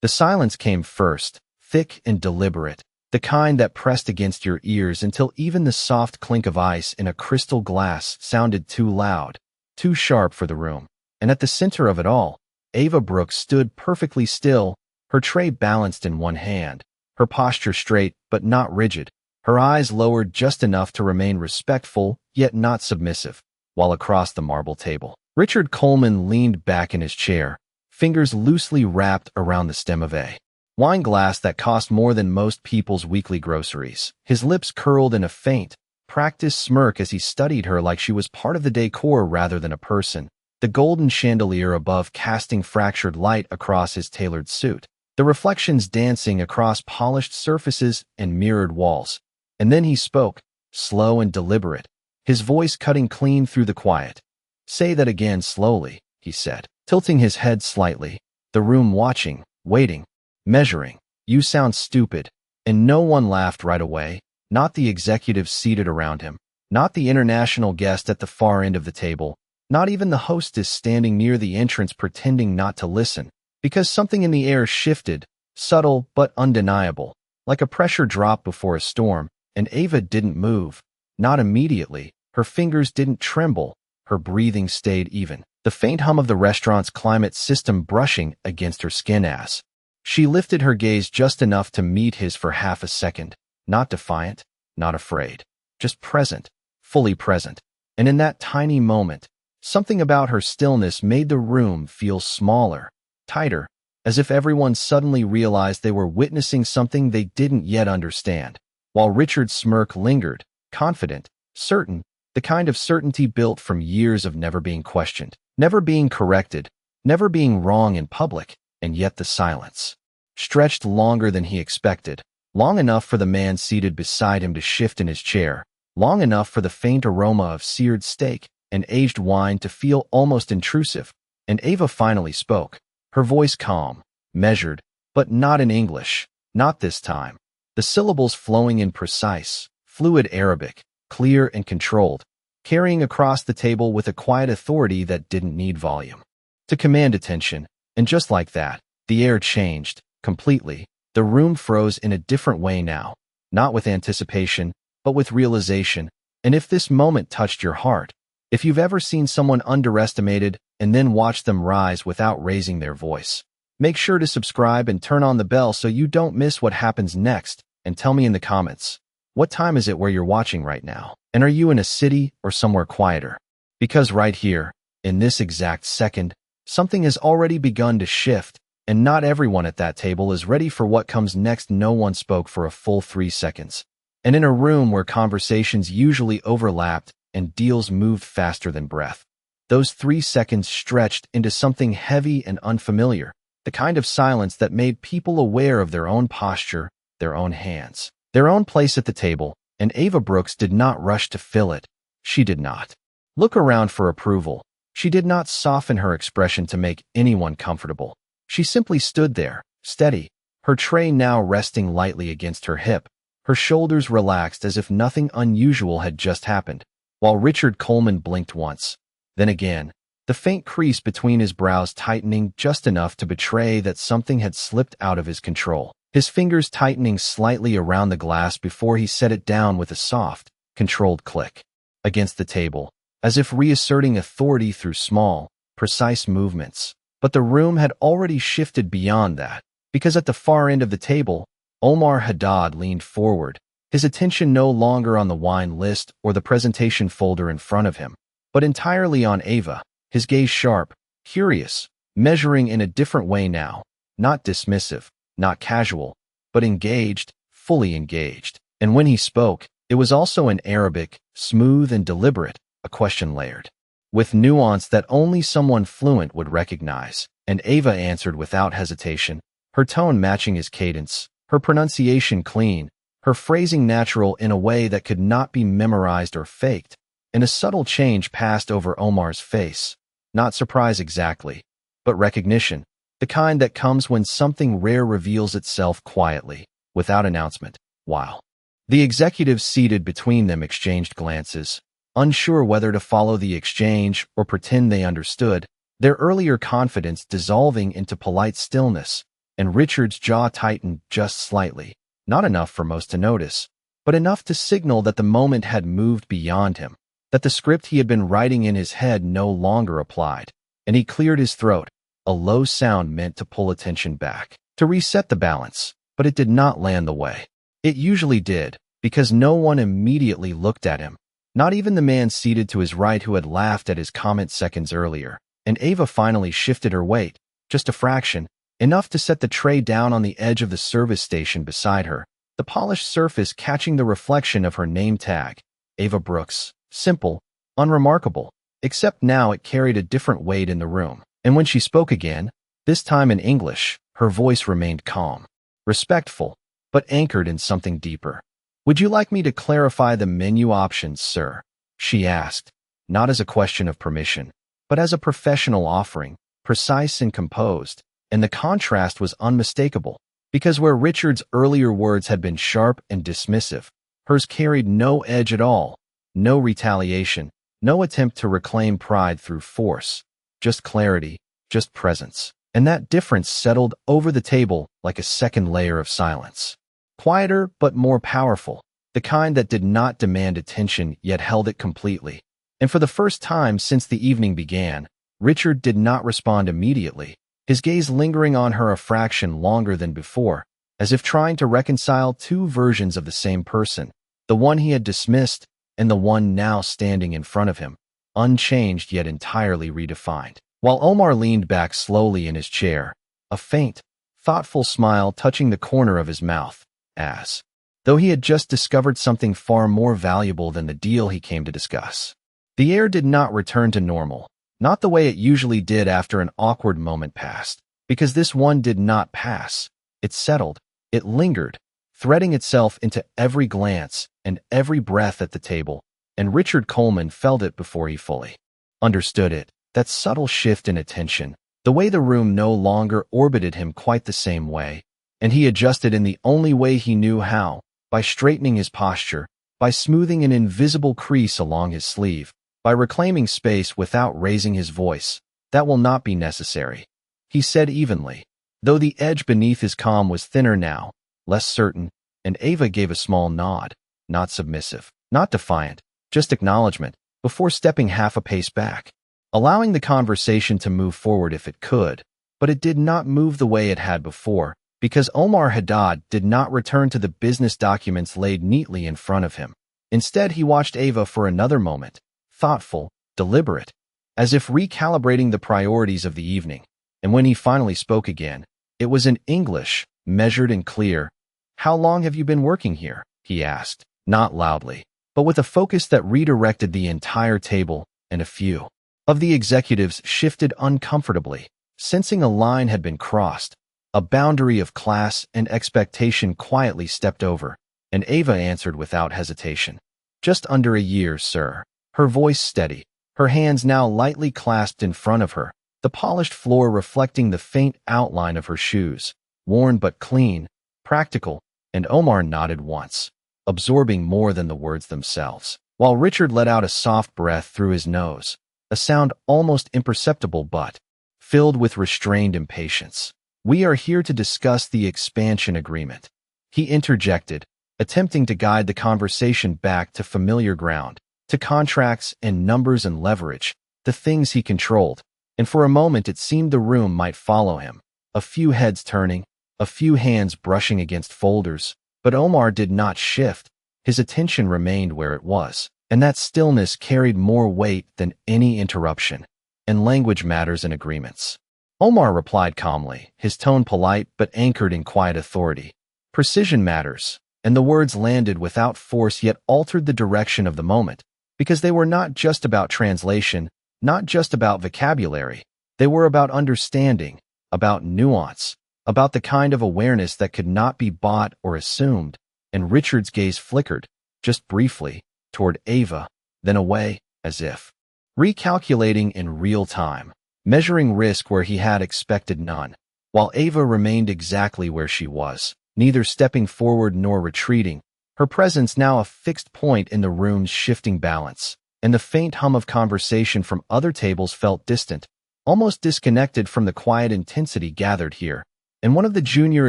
The silence came first, thick and deliberate, the kind that pressed against your ears until even the soft clink of ice in a crystal glass sounded too loud, too sharp for the room. And at the center of it all, Ava Brooks stood perfectly still, her tray balanced in one hand, her posture straight but not rigid, her eyes lowered just enough to remain respectful yet not submissive. While across the marble table, Richard Coleman leaned back in his chair, fingers loosely wrapped around the stem of a wine glass that cost more than most people's weekly groceries. His lips curled in a faint, practiced smirk as he studied her like she was part of the decor rather than a person, the golden chandelier above casting fractured light across his tailored suit, the reflections dancing across polished surfaces and mirrored walls. And then he spoke, slow and deliberate, his voice cutting clean through the quiet. "Say that again slowly," he said, tilting his head slightly, the room watching, waiting, measuring. "You sound stupid." And no one laughed right away, not the executives seated around him, not the international guest at the far end of the table, not even the hostess standing near the entrance pretending not to listen, because something in the air shifted, subtle but undeniable, like a pressure drop before a storm, and Ava didn't move, not immediately, her fingers didn't tremble, her breathing stayed even, the faint hum of the restaurant's climate system brushing against her skin as she lifted her gaze just enough to meet his for half a second, not defiant, not afraid, just present, fully present. And in that tiny moment, something about her stillness made the room feel smaller, tighter, as if everyone suddenly realized they were witnessing something they didn't yet understand. While Richard's smirk lingered, confident, certain, the kind of certainty built from years of never being questioned, never being corrected, never being wrong in public. And yet the silence stretched longer than he expected, long enough for the man seated beside him to shift in his chair, long enough for the faint aroma of seared steak and aged wine to feel almost intrusive. And Ava finally spoke, her voice calm, measured, but not in English, not this time. The syllables flowing in precise, fluid Arabic, clear and controlled, carrying across the table with a quiet authority that didn't need volume to command attention. And just like that, the air changed, completely. The room froze in a different way now, not with anticipation, but with realization. And if this moment touched your heart, if you've ever seen someone underestimated and then watched them rise without raising their voice, make sure to subscribe and turn on the bell so you don't miss what happens next. And tell me in the comments, what time is it where you're watching right now? And are you in a city or somewhere quieter? Because right here, in this exact second, something has already begun to shift, and not everyone at that table is ready for what comes next. No one spoke for a full 3 seconds. And in a room where conversations usually overlapped and deals moved faster than breath, those 3 seconds stretched into something heavy and unfamiliar, the kind of silence that made people aware of their own posture, their own hands, their own place at the table. And Ava Brooks did not rush to fill it. She did not look around for approval. She did not soften her expression to make anyone comfortable. She simply stood there, steady, her tray now resting lightly against her hip, her shoulders relaxed as if nothing unusual had just happened, while Richard Coleman blinked once, then again, the faint crease between his brows tightening just enough to betray that something had slipped out of his control, his fingers tightening slightly around the glass before he set it down with a soft, controlled click against the table, as if reasserting authority through small, precise movements. But the room had already shifted beyond that, because at the far end of the table, Omar Haddad leaned forward, his attention no longer on the wine list or the presentation folder in front of him, but entirely on Ava, his gaze sharp, curious, measuring in a different way now, not dismissive, not casual, but engaged, fully engaged. And when he spoke, it was also in Arabic, smooth and deliberate, a question layered with nuance that only someone fluent would recognize. And Ava answered without hesitation, her tone matching his cadence, her pronunciation clean, her phrasing natural in a way that could not be memorized or faked. And a subtle change passed over Omar's face. Not surprise exactly, but recognition, the kind that comes when something rare reveals itself quietly, without announcement. While the executives seated between them exchanged glances, unsure whether to follow the exchange or pretend they understood, their earlier confidence dissolving into polite stillness. and Richard's jaw tightened just slightly, not enough for most to notice, but enough to signal that the moment had moved beyond him, that the script he had been writing in his head no longer applied, and he cleared his throat, a low sound meant to pull attention back, to reset the balance, but it did not land the way it usually did, because no one immediately looked at him, not even the man seated to his right who had laughed at his comment seconds earlier, and Ava finally shifted her weight, just a fraction, enough to set the tray down on the edge of the service station beside her, the polished surface catching the reflection of her name tag, Ava Brooks. Simple, unremarkable, except now it carried a different weight in the room. And when she spoke again, this time in English, her voice remained calm, respectful, but anchored in something deeper. "Would you like me to clarify the menu options, sir?" she asked, not as a question of permission, but as a professional offering, precise and composed, and the contrast was unmistakable, because where Richard's earlier words had been sharp and dismissive, hers carried no edge at all. No retaliation, no attempt to reclaim pride through force, just clarity, just presence. And that difference settled over the table like a second layer of silence. Quieter but more powerful, the kind that did not demand attention yet held it completely. And for the first time since the evening began, Richard did not respond immediately, his gaze lingering on her a fraction longer than before, as if trying to reconcile two versions of the same person, the one he had dismissed and the one now standing in front of him, unchanged yet entirely redefined. While Omar leaned back slowly in his chair, a faint, thoughtful smile touching the corner of his mouth, as though he had just discovered something far more valuable than the deal he came to discuss. The air did not return to normal, not the way it usually did after an awkward moment passed, because this one did not pass. It settled, it lingered, threading itself into every glance and every breath at the table, and Richard Coleman felt it before he fully understood it, that subtle shift in attention, the way the room no longer orbited him quite the same way, and he adjusted in the only way he knew how, by straightening his posture, by smoothing an invisible crease along his sleeve, by reclaiming space without raising his voice. "That will not be necessary," he said evenly, though the edge beneath his calm was thinner now, less certain, and Ava gave a small nod, not submissive, not defiant, just acknowledgement, before stepping half a pace back, allowing the conversation to move forward if it could, but it did not move the way it had before, because Omar Haddad did not return to the business documents laid neatly in front of him. Instead, he watched Ava for another moment, thoughtful, deliberate, as if recalibrating the priorities of the evening, and when he finally spoke again, it was in English, measured and clear. "How long have you been working here?" he asked, not loudly, but with a focus that redirected the entire table, and a few of the executives shifted uncomfortably, sensing a line had been crossed, a boundary of class and expectation quietly stepped over, and Ava answered without hesitation. "Just under a year, sir." Her voice steady, her hands now lightly clasped in front of her, the polished floor reflecting the faint outline of her shoes, worn but clean, practical, and Omar nodded once, absorbing more than the words themselves, while Richard let out a soft breath through his nose, a sound almost imperceptible but filled with restrained impatience. "We are here to discuss the expansion agreement," he interjected, attempting to guide the conversation back to familiar ground, to contracts and numbers and leverage, the things he controlled, and for a moment it seemed the room might follow him, a few heads turning, a few hands brushing against folders, but Omar did not shift, his attention remained where it was, and that stillness carried more weight than any interruption, and language matters in agreements. Omar replied calmly, his tone polite but anchored in quiet authority. "Precision matters," and the words landed without force yet altered the direction of the moment, because they were not just about translation, not just about vocabulary, they were about understanding, about nuance, about the kind of awareness that could not be bought or assumed, and Richard's gaze flickered, just briefly, toward Ava, then away, as if recalculating in real time, measuring risk where he had expected none, while Ava remained exactly where she was, neither stepping forward nor retreating, her presence now a fixed point in the room's shifting balance, and the faint hum of conversation from other tables felt distant, almost disconnected from the quiet intensity gathered here, and one of the junior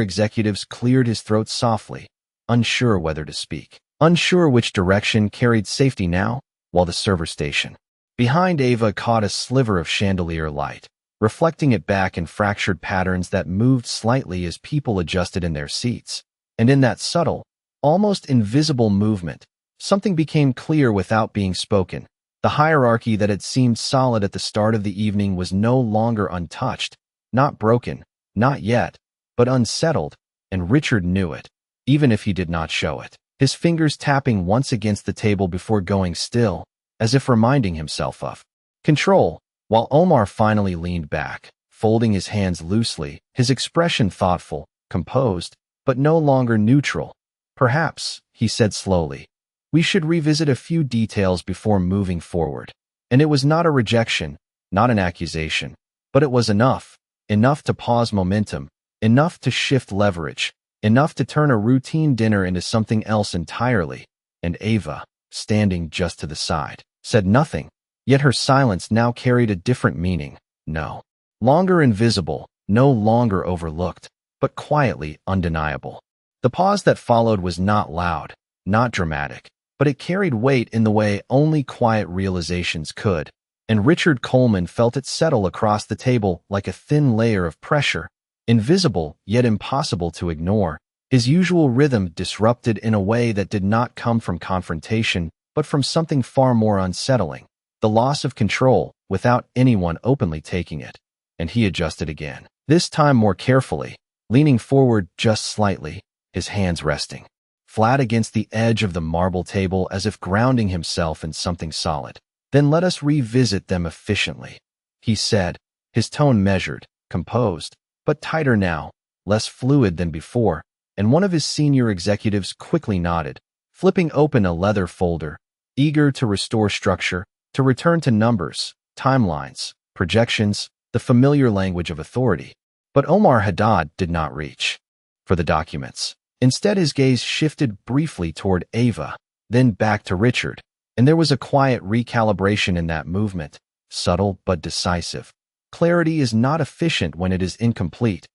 executives cleared his throat softly, unsure whether to speak, unsure which direction carried safety now, while the server station behind Ava caught a sliver of chandelier light, reflecting it back in fractured patterns that moved slightly as people adjusted in their seats. And in that subtle, almost invisible movement, something became clear without being spoken. The hierarchy that had seemed solid at the start of the evening was no longer untouched, not broken, not yet, but unsettled, and Richard knew it, even if he did not show it. His fingers tapping once against the table before going still, as if reminding himself of control, while Omar finally leaned back, folding his hands loosely, his expression thoughtful, composed, but no longer neutral. Perhaps, he said slowly, we should revisit a few details before moving forward. And it was not a rejection, not an accusation, but it was enough to pause momentum, enough to shift leverage, enough to turn a routine dinner into something else entirely. And Ava, standing just to the side, said nothing, yet her silence now carried a different meaning. No longer invisible, no longer overlooked, but quietly undeniable. The pause that followed was not loud, not dramatic, but it carried weight in the way only quiet realizations could, and Richard Coleman felt it settle across the table like a thin layer of pressure, invisible yet impossible to ignore, his usual rhythm disrupted in a way that did not come from confrontation, but from something far more unsettling, the loss of control, without anyone openly taking it. And he adjusted again, this time more carefully, leaning forward just slightly, his hands resting flat against the edge of the marble table as if grounding himself in something solid. Then let us revisit them efficiently, he said, his tone measured, composed, but tighter now, less fluid than before, and one of his senior executives quickly nodded, flipping open a leather folder, eager to restore structure, to return to numbers, timelines, projections, the familiar language of authority. But Omar Haddad did not reach for the documents. Instead, his gaze shifted briefly toward Ava, then back to Richard, and there was a quiet recalibration in that movement, subtle but decisive. Clarity is not efficient when it is incomplete,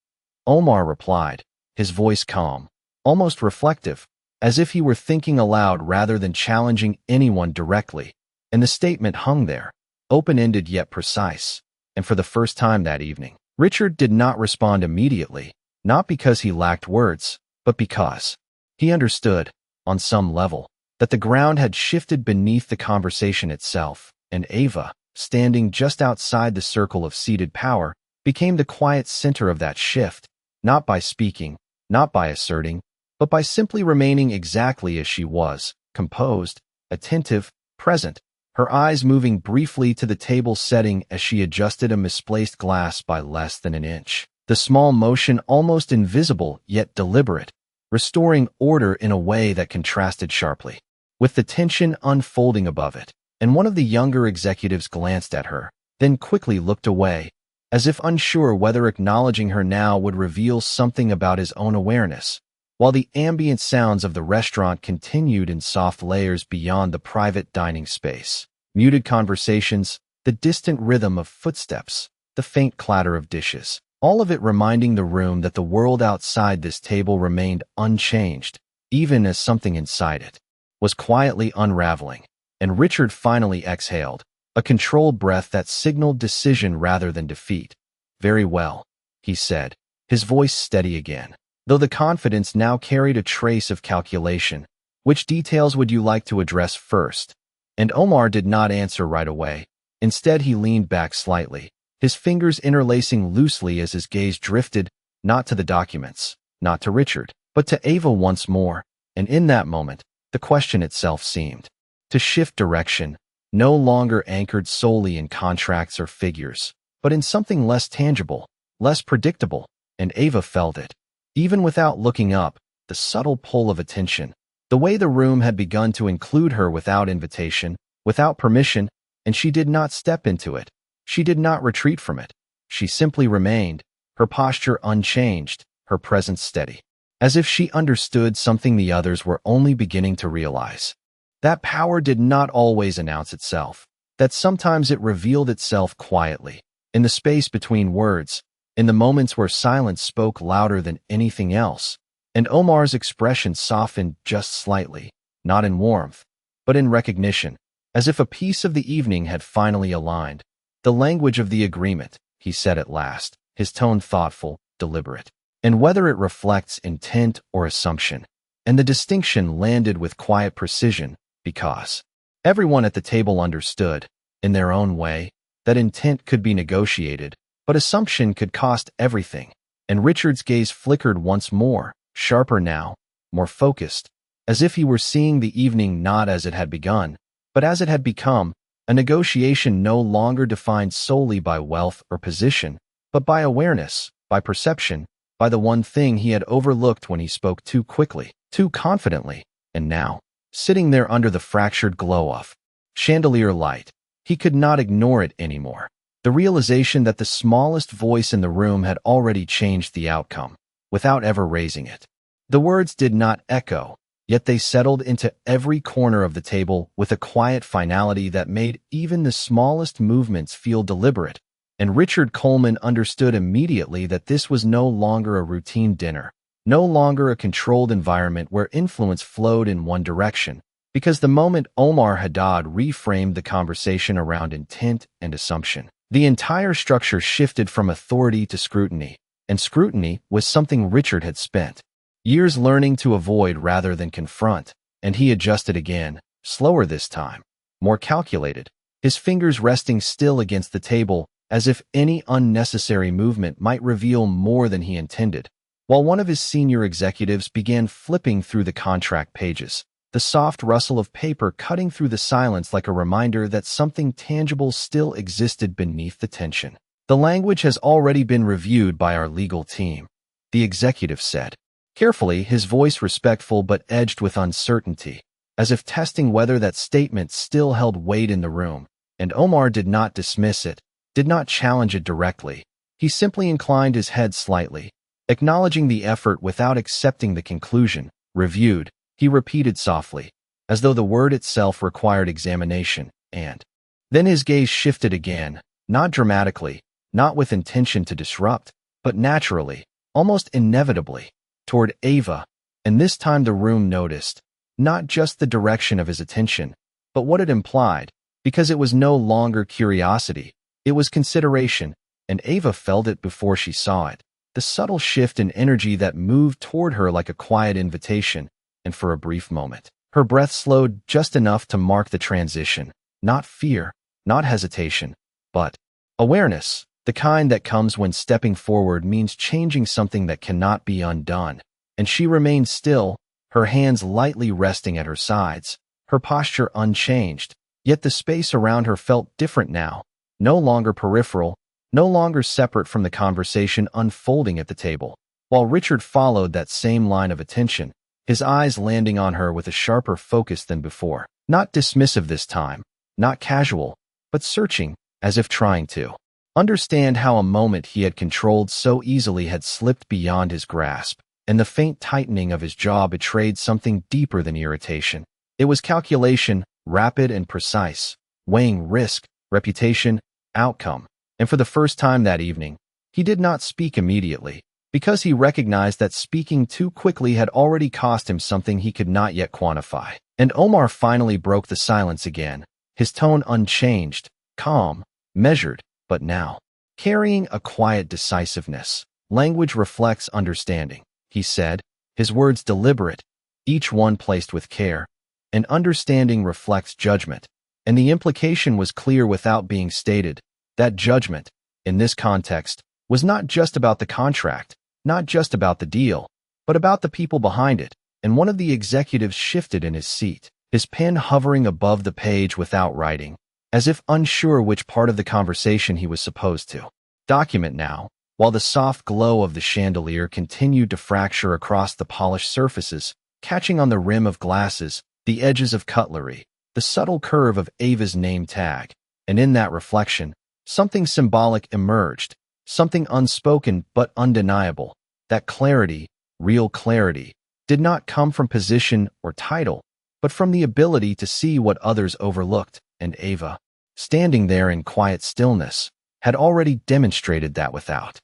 Omar replied, his voice calm, almost reflective, as if he were thinking aloud rather than challenging anyone directly. And the statement hung there, open-ended yet precise. And for the first time that evening, Richard did not respond immediately, not because he lacked words, but because he understood, on some level, that the ground had shifted beneath the conversation itself, and Ava, standing just outside the circle of seated power, became the quiet center of that shift, not by speaking, not by asserting, but by simply remaining exactly as she was, composed, attentive, present, her eyes moving briefly to the table setting as she adjusted a misplaced glass by less than an inch. The small motion almost invisible yet deliberate, restoring order in a way that contrasted sharply with the tension unfolding above it. And one of the younger executives glanced at her, then quickly looked away, as if unsure whether acknowledging her now would reveal something about his own awareness, while the ambient sounds of the restaurant continued in soft layers beyond the private dining space. Muted conversations, the distant rhythm of footsteps, the faint clatter of dishes, all of it reminding the room that the world outside this table remained unchanged, even as something inside it was quietly unraveling. And Richard finally exhaled, a controlled breath that signaled decision rather than defeat. Very well, he said, his voice steady again, though the confidence now carried a trace of calculation. Which details would you like to address first? And Omar did not answer right away. Instead, he leaned back slightly, his fingers interlacing loosely as his gaze drifted, not to the documents, not to Richard, but to Ava once more. And in that moment, the question itself seemed to shift direction, no longer anchored solely in contracts or figures, but in something less tangible, less predictable. And Ava felt it, even without looking up, the subtle pull of attention, the way the room had begun to include her without invitation, without permission, and she did not step into it. She did not retreat from it. She simply remained, her posture unchanged, her presence steady, as if she understood something the others were only beginning to realize. That power did not always announce itself, that sometimes it revealed itself quietly, in the space between words, in the moments where silence spoke louder than anything else, and Omar's expression softened just slightly, not in warmth, but in recognition, as if a piece of the evening had finally aligned. "The language of the agreement," he said at last, his tone thoughtful, deliberate, "and whether it reflects intent or assumption." And the distinction landed with quiet precision, because everyone at the table understood, in their own way, that intent could be negotiated, but assumption could cost everything. And Richard's gaze flickered once more, sharper now, more focused, as if he were seeing the evening not as it had begun, but as it had become, a negotiation no longer defined solely by wealth or position, but by awareness, by perception, by the one thing he had overlooked when he spoke too quickly, too confidently. And now, sitting there under the fractured glow of chandelier light, he could not ignore it anymore. The realization that the smallest voice in the room had already changed the outcome, without ever raising it. The words did not echo, yet they settled into every corner of the table with a quiet finality that made even the smallest movements feel deliberate. And Richard Coleman understood immediately that this was no longer a routine dinner, no longer a controlled environment where influence flowed in one direction, because the moment Omar Haddad reframed the conversation around intent and assumption, the entire structure shifted from authority to scrutiny, and scrutiny was something Richard had spent years learning to avoid rather than confront, and he adjusted again, slower this time, more calculated, his fingers resting still against the table as if any unnecessary movement might reveal more than he intended. While one of his senior executives began flipping through the contract pages, the soft rustle of paper cutting through the silence like a reminder that something tangible still existed beneath the tension. "The language has already been reviewed by our legal team," the executive said, carefully, his voice respectful but edged with uncertainty, as if testing whether that statement still held weight in the room. And Omar did not dismiss it, did not challenge it directly. He simply inclined his head slightly, acknowledging the effort without accepting the conclusion. "Reviewed," he repeated softly, as though the word itself required examination, and then his gaze shifted again, not dramatically, not with intention to disrupt, but naturally, almost inevitably, toward Ava. And this time the room noticed, not just the direction of his attention, but what it implied, because it was no longer curiosity, it was consideration, and Ava felt it before she saw it. The subtle shift in energy that moved toward her like a quiet invitation, and for a brief moment, her breath slowed just enough to mark the transition. Not fear, not hesitation, but awareness, the kind that comes when stepping forward means changing something that cannot be undone. And she remained still, her hands lightly resting at her sides, her posture unchanged, yet the space around her felt different now, no longer peripheral, no longer separate from the conversation unfolding at the table. While Richard followed that same line of attention, his eyes landing on her with a sharper focus than before. Not dismissive this time, not casual, but searching, as if trying to understand how a moment he had controlled so easily had slipped beyond his grasp, and the faint tightening of his jaw betrayed something deeper than irritation. It was calculation, rapid and precise, weighing risk, reputation, outcome. And for the first time that evening, he did not speak immediately, because he recognized that speaking too quickly had already cost him something he could not yet quantify. And Omar finally broke the silence again, his tone unchanged, calm, measured, but now carrying a quiet decisiveness. "Language reflects understanding," he said, his words deliberate, each one placed with care. "And understanding reflects judgment." And the implication was clear without being stated. That judgment, in this context, was not just about the contract, not just about the deal, but about the people behind it. And one of the executives shifted in his seat, his pen hovering above the page without writing, as if unsure which part of the conversation he was supposed to document now, while the soft glow of the chandelier continued to fracture across the polished surfaces, catching on the rim of glasses, the edges of cutlery, the subtle curve of Ava's name tag. And in that reflection, something symbolic emerged, something unspoken but undeniable. That clarity, real clarity, did not come from position or title, but from the ability to see what others overlooked. And Ava, standing there in quiet stillness, had already demonstrated that without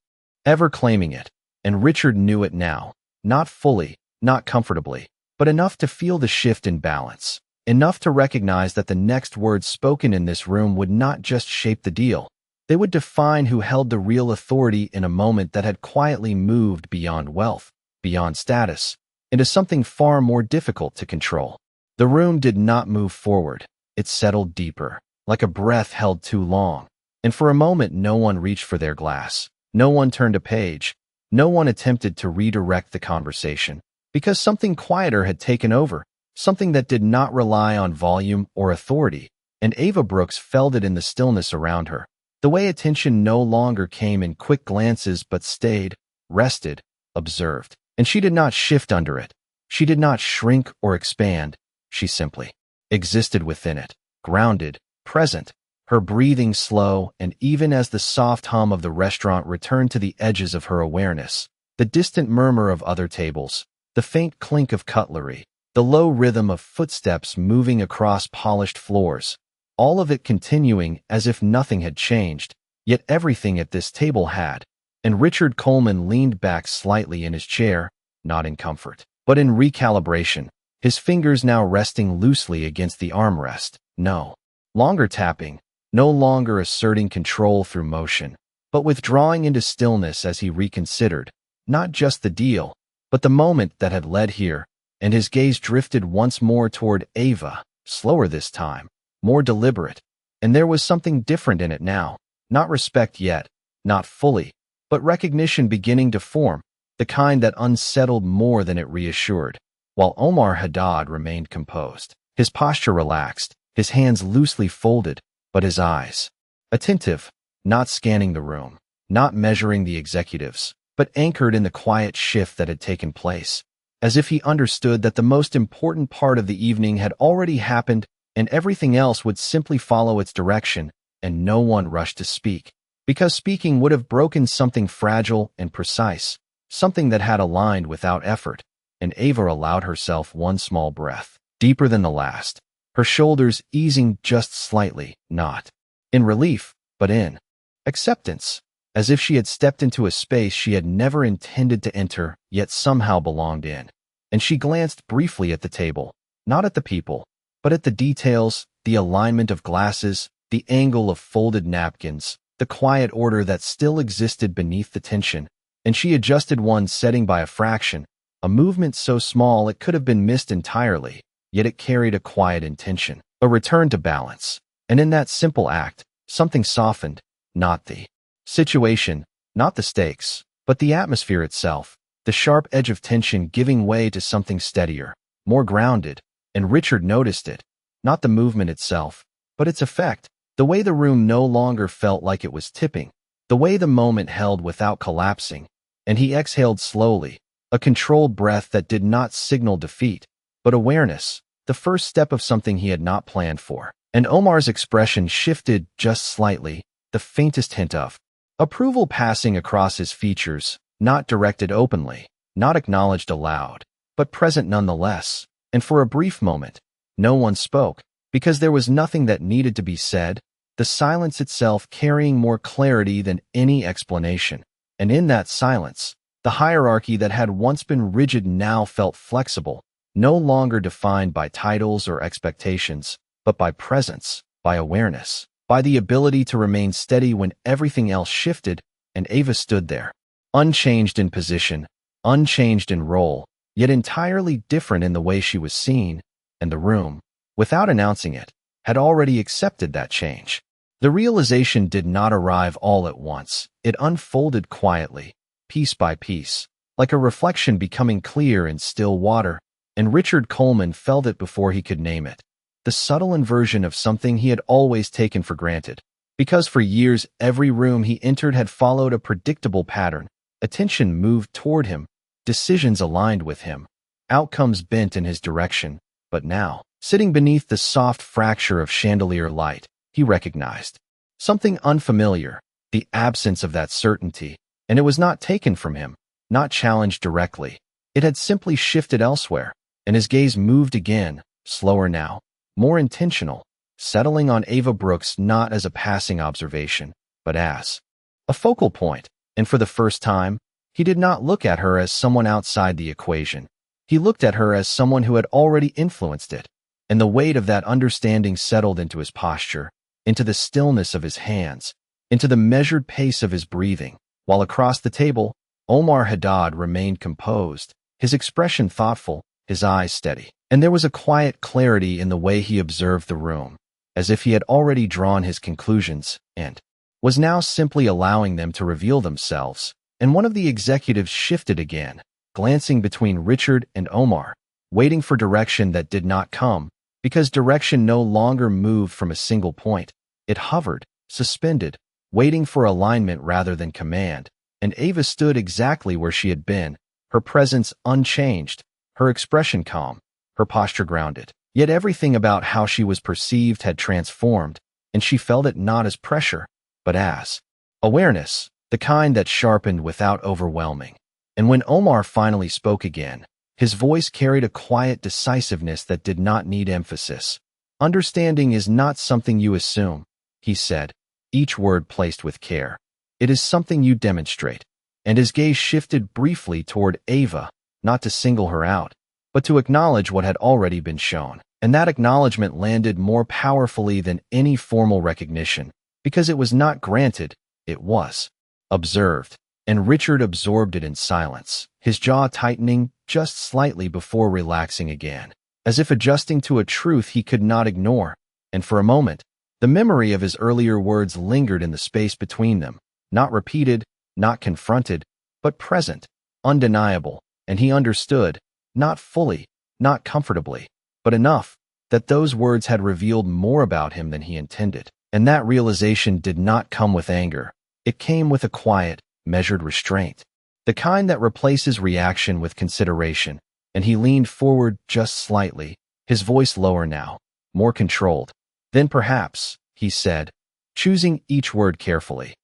ever claiming it, and Richard knew it now. Not fully, not comfortably, but enough to feel the shift in balance. Enough to recognize that the next words spoken in this room would not just shape the deal. They would define who held the real authority in a moment that had quietly moved beyond wealth, beyond status, into something far more difficult to control. The room did not move forward. It settled deeper, like a breath held too long. And for a moment, no one reached for their glass. No one turned a page. No one attempted to redirect the conversation, because something quieter had taken over, something that did not rely on volume or authority, and Ava Brooks felt it in the stillness around her. The way attention no longer came in quick glances but stayed, rested, observed. And she did not shift under it. She did not shrink or expand. She simply existed within it, grounded, present, her breathing slow, and even as the soft hum of the restaurant returned to the edges of her awareness, the distant murmur of other tables, the faint clink of cutlery, the low rhythm of footsteps moving across polished floors, all of it continuing as if nothing had changed, yet everything at this table had. And Richard Coleman leaned back slightly in his chair, not in comfort, but in recalibration, his fingers now resting loosely against the armrest. No longer tapping, no longer asserting control through motion, but withdrawing into stillness as he reconsidered, not just the deal, but the moment that had led here, and his gaze drifted once more toward Ava, slower this time, more deliberate, and there was something different in it now, not respect yet, not fully, but recognition beginning to form, the kind that unsettled more than it reassured, while Omar Haddad remained composed, his posture relaxed, his hands loosely folded, but his eyes attentive, not scanning the room, not measuring the executives, but anchored in the quiet shift that had taken place, as if he understood that the most important part of the evening had already happened and everything else would simply follow its direction, and no one rushed to speak, because speaking would have broken something fragile and precise, something that had aligned without effort. And Ava allowed herself one small breath, deeper than the last, her shoulders easing just slightly, not in relief, but in acceptance, as if she had stepped into a space she had never intended to enter, yet somehow belonged in. And she glanced briefly at the table, not at the people, but at the details, the alignment of glasses, the angle of folded napkins, the quiet order that still existed beneath the tension, and she adjusted one setting by a fraction, a movement so small it could have been missed entirely, yet it carried a quiet intention, a return to balance. And in that simple act, something softened, not the situation, not the stakes, but the atmosphere itself, the sharp edge of tension giving way to something steadier, more grounded, and Richard noticed it, not the movement itself, but its effect, the way the room no longer felt like it was tipping, the way the moment held without collapsing, and he exhaled slowly, a controlled breath that did not signal defeat, but awareness, the first step of something he had not planned for. And Omar's expression shifted just slightly, the faintest hint of approval passing across his features, not directed openly, not acknowledged aloud, but present nonetheless. And for a brief moment, no one spoke, because there was nothing that needed to be said, the silence itself carrying more clarity than any explanation. And in that silence, the hierarchy that had once been rigid now felt flexible, no longer defined by titles or expectations, but by presence, by awareness, by the ability to remain steady when everything else shifted. And Ava stood there, unchanged in position, unchanged in role, yet entirely different in the way she was seen, and the room, without announcing it, had already accepted that change. The realization did not arrive all at once. It unfolded quietly, piece by piece, like a reflection becoming clear in still water, and Richard Coleman felt it before he could name it. The subtle inversion of something he had always taken for granted, because for years every room he entered had followed a predictable pattern. Attention moved toward him, decisions aligned with him, outcomes bent in his direction. But now, sitting beneath the soft fracture of chandelier light, he recognized something unfamiliar, the absence of that certainty, and it was not taken from him, not challenged directly. It had simply shifted elsewhere, and his gaze moved again, slower now, more intentional, settling on Ava Brooks not as a passing observation, but as a focal point. And for the first time, he did not look at her as someone outside the equation. He looked at her as someone who had already influenced it, and the weight of that understanding settled into his posture, into the stillness of his hands, into the measured pace of his breathing, while across the table, Omar Haddad remained composed, his expression thoughtful, his eyes steady. And there was a quiet clarity in the way he observed the room, as if he had already drawn his conclusions and was now simply allowing them to reveal themselves. And one of the executives shifted again, glancing between Richard and Omar, waiting for direction that did not come, because direction no longer moved from a single point. It hovered, suspended, waiting for alignment rather than command. And Ava stood exactly where she had been, her presence unchanged, her expression calm, her posture grounded. Yet everything about how she was perceived had transformed, and she felt it not as pressure, but as awareness, the kind that sharpened without overwhelming. And when Omar finally spoke again, his voice carried a quiet decisiveness that did not need emphasis. Understanding is not something you assume, he said, each word placed with care. It is something you demonstrate. And his gaze shifted briefly toward Ava, not to single her out, but to acknowledge what had already been shown. And that acknowledgement landed more powerfully than any formal recognition, because it was not granted, it was observed. And Richard absorbed it in silence, his jaw tightening just slightly before relaxing again, as if adjusting to a truth he could not ignore. And for a moment, the memory of his earlier words lingered in the space between them, not repeated, not confronted, but present, undeniable. And he understood, not fully, not comfortably, but enough, that those words had revealed more about him than he intended. And that realization did not come with anger. It came with a quiet, measured restraint, the kind that replaces reaction with consideration. And he leaned forward just slightly, his voice lower now, more controlled. Then perhaps, he said, choosing each word carefully,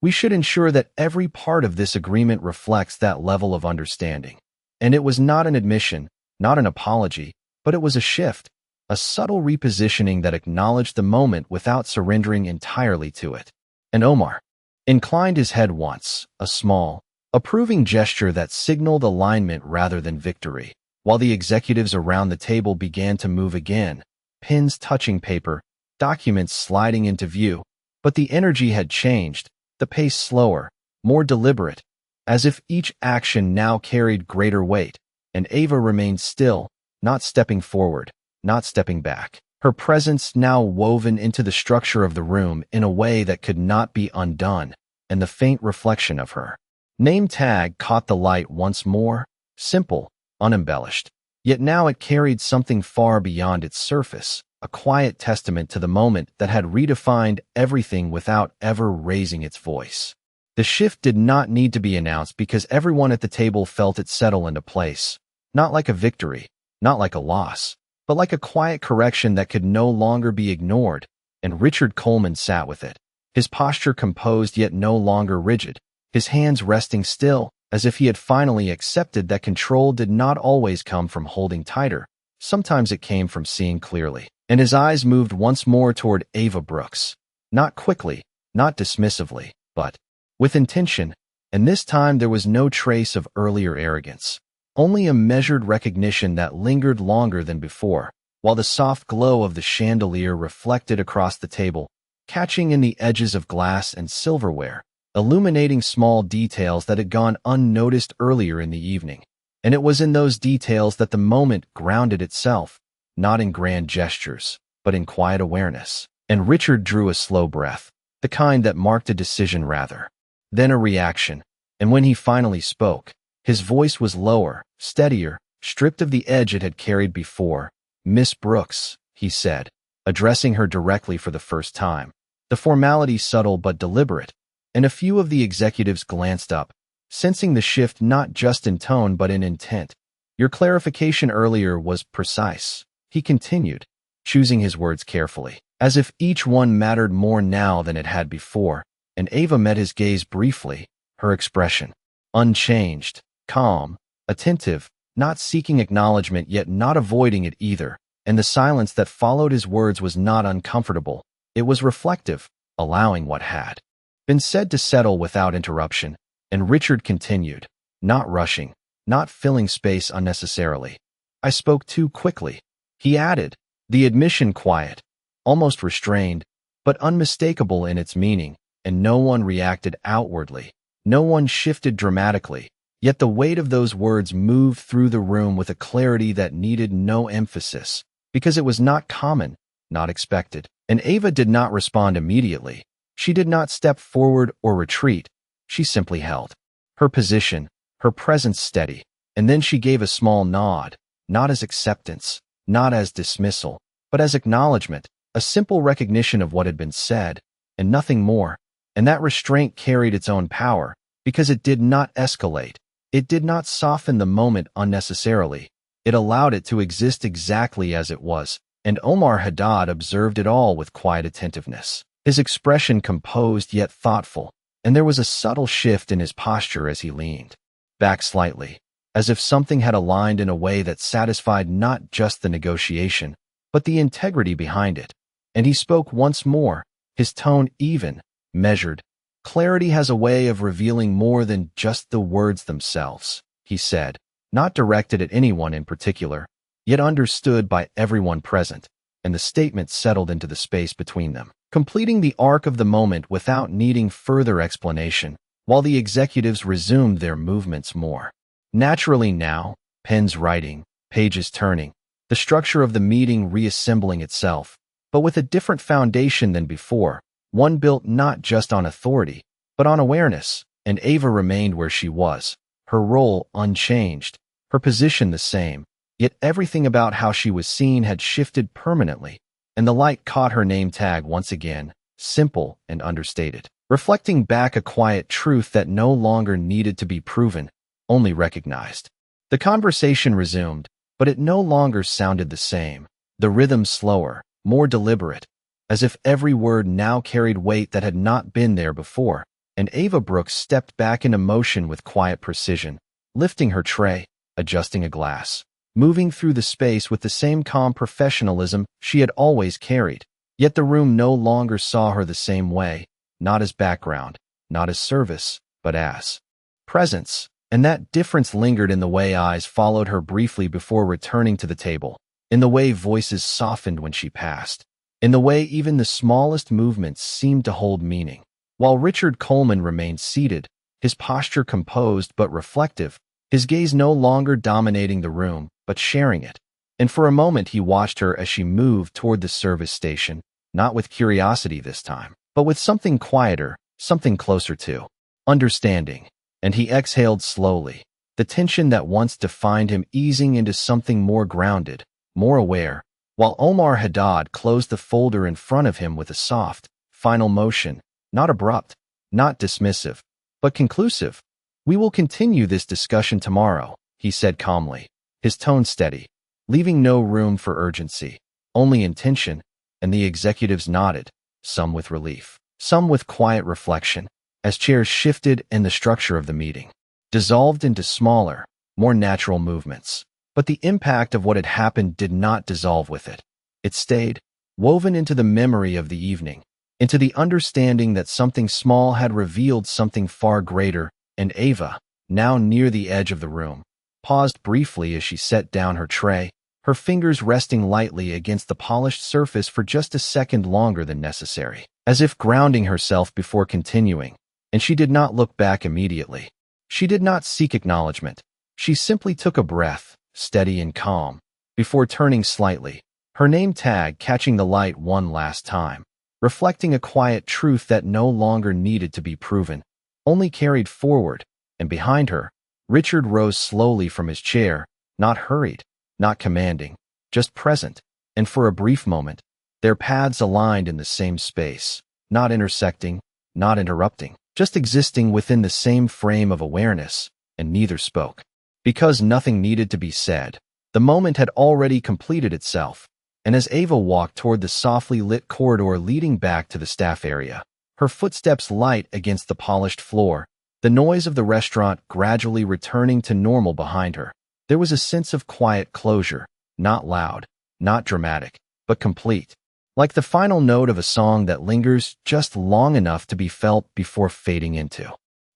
we should ensure that every part of this agreement reflects that level of understanding. And it was not an admission, not an apology, but it was a shift, a subtle repositioning that acknowledged the moment without surrendering entirely to it. And Omar inclined his head once, a small, approving gesture that signaled alignment rather than victory, while the executives around the table began to move again, pens touching paper, documents sliding into view. But the energy had changed, the pace slower, more deliberate, as if each action now carried greater weight. And Ava remained still, not stepping forward, not stepping back, her presence now woven into the structure of the room in a way that could not be undone. And the faint reflection of her name tag caught the light once more, simple, unembellished. Yet now it carried something far beyond its surface, a quiet testament to the moment that had redefined everything without ever raising its voice. The shift did not need to be announced because everyone at the table felt it settle into place, not like a victory, not like a loss, but like a quiet correction that could no longer be ignored. And Richard Coleman sat with it, his posture composed yet no longer rigid, his hands resting still, as if he had finally accepted that control did not always come from holding tighter. Sometimes it came from seeing clearly. And his eyes moved once more toward Ava Brooks, not quickly, not dismissively, but with intention. And this time there was no trace of earlier arrogance, only a measured recognition that lingered longer than before, while the soft glow of the chandelier reflected across the table, catching in the edges of glass and silverware, illuminating small details that had gone unnoticed earlier in the evening. And it was in those details that the moment grounded itself, not in grand gestures, but in quiet awareness. And Richard drew a slow breath, the kind that marked a decision rather than a reaction. And when he finally spoke, his voice was lower, steadier, stripped of the edge it had carried before. "Miss Brooks," he said, addressing her directly for the first time, the formality subtle but deliberate. And a few of the executives glanced up, sensing the shift not just in tone but in intent. "Your clarification earlier was precise," he continued, choosing his words carefully, as if each one mattered more now than it had before. And Ava met his gaze briefly, her expression unchanged, calm, attentive, not seeking acknowledgement yet not avoiding it either. And the silence that followed his words was not uncomfortable. It was reflective, allowing what had been said to settle without interruption. And Richard continued, not rushing, not filling space unnecessarily. I spoke too quickly. He added, the admission quiet, almost restrained, but unmistakable in its meaning, and no one reacted outwardly. No one shifted dramatically, yet the weight of those words moved through the room with a clarity that needed no emphasis, because it was not common, not expected. And Ava did not respond immediately. She did not step forward or retreat. She simply held her position, her presence steady, and then she gave a small nod, not as acceptance, not as dismissal, but as acknowledgement, a simple recognition of what had been said, and nothing more. And that restraint carried its own power, because it did not escalate. It did not soften the moment unnecessarily. It allowed it to exist exactly as it was, and Omar Haddad observed it all with quiet attentiveness. His expression composed yet thoughtful, and there was a subtle shift in his posture as he leaned back slightly, as if something had aligned in a way that satisfied not just the negotiation, but the integrity behind it. And he spoke once more, his tone even, measured. Clarity has a way of revealing more than just the words themselves, he said, not directed at anyone in particular, yet understood by everyone present, and the statement settled into the space between them, completing the arc of the moment without needing further explanation, while the executives resumed their movements more naturally now, pens writing, pages turning, the structure of the meeting reassembling itself, but with a different foundation than before, one built not just on authority, but on awareness. And Ava remained where she was, her role unchanged, her position the same, yet everything about how she was seen had shifted permanently, and the light caught her name tag once again, simple and understated, reflecting back a quiet truth that no longer needed to be proven, only recognized. The conversation resumed, but it no longer sounded the same, the rhythm slower, more deliberate, as if every word now carried weight that had not been there before. And Ava Brooks stepped back into motion with quiet precision, lifting her tray, adjusting a glass, moving through the space with the same calm professionalism she had always carried. Yet the room no longer saw her the same way, not as background, not as service, but as presence. And that difference lingered in the way eyes followed her briefly before returning to the table, in the way voices softened when she passed, in the way even the smallest movements seemed to hold meaning. While Richard Coleman remained seated, his posture composed but reflective, his gaze no longer dominating the room, but sharing it. And for a moment he watched her as she moved toward the service station, not with curiosity this time, but with something quieter, something closer to understanding. And he exhaled slowly, the tension that once defined him easing into something more grounded, more aware, while Omar Haddad closed the folder in front of him with a soft, final motion, not abrupt, not dismissive, but conclusive. We will continue this discussion tomorrow, he said calmly, his tone steady, leaving no room for urgency, only intention, and the executives nodded, some with relief, some with quiet reflection, as chairs shifted and the structure of the meeting dissolved into smaller, more natural movements. But the impact of what had happened did not dissolve with it. It stayed, woven into the memory of the evening, into the understanding that something small had revealed something far greater. And Ava, now near the edge of the room, paused briefly as she set down her tray, her fingers resting lightly against the polished surface for just a second longer than necessary, as if grounding herself before continuing. And she did not look back immediately. She did not seek acknowledgement. She simply took a breath, steady and calm, before turning slightly, her name tag catching the light one last time, reflecting a quiet truth that no longer needed to be proven, only carried forward. And behind her, Richard rose slowly from his chair, not hurried, not commanding, just present. And for a brief moment, their paths aligned in the same space, not intersecting, not interrupting, just existing within the same frame of awareness. And neither spoke, because nothing needed to be said. The moment had already completed itself. And as Ava walked toward the softly lit corridor leading back to the staff area, her footsteps light against the polished floor, the noise of the restaurant gradually returning to normal behind her, there was a sense of quiet closure, not loud, not dramatic, but complete, like the final note of a song that lingers just long enough to be felt before fading into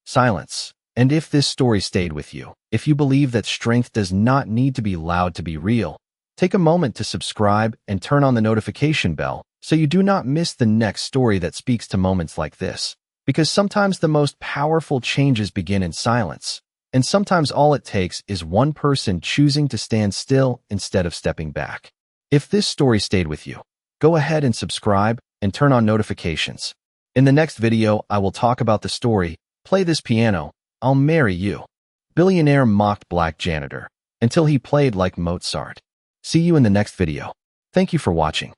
silence. And if this story stayed with you, if you believe that strength does not need to be loud to be real, take a moment to subscribe and turn on the notification bell so you do not miss the next story that speaks to moments like this. Because sometimes the most powerful changes begin in silence, and sometimes all it takes is one person choosing to stand still instead of stepping back. If this story stayed with you, go ahead and subscribe and turn on notifications. In the next video, I will talk about the story, Play This Piano, I'll Marry You. Billionaire mocked black janitor until he played like Mozart. See you in the next video. Thank you for watching.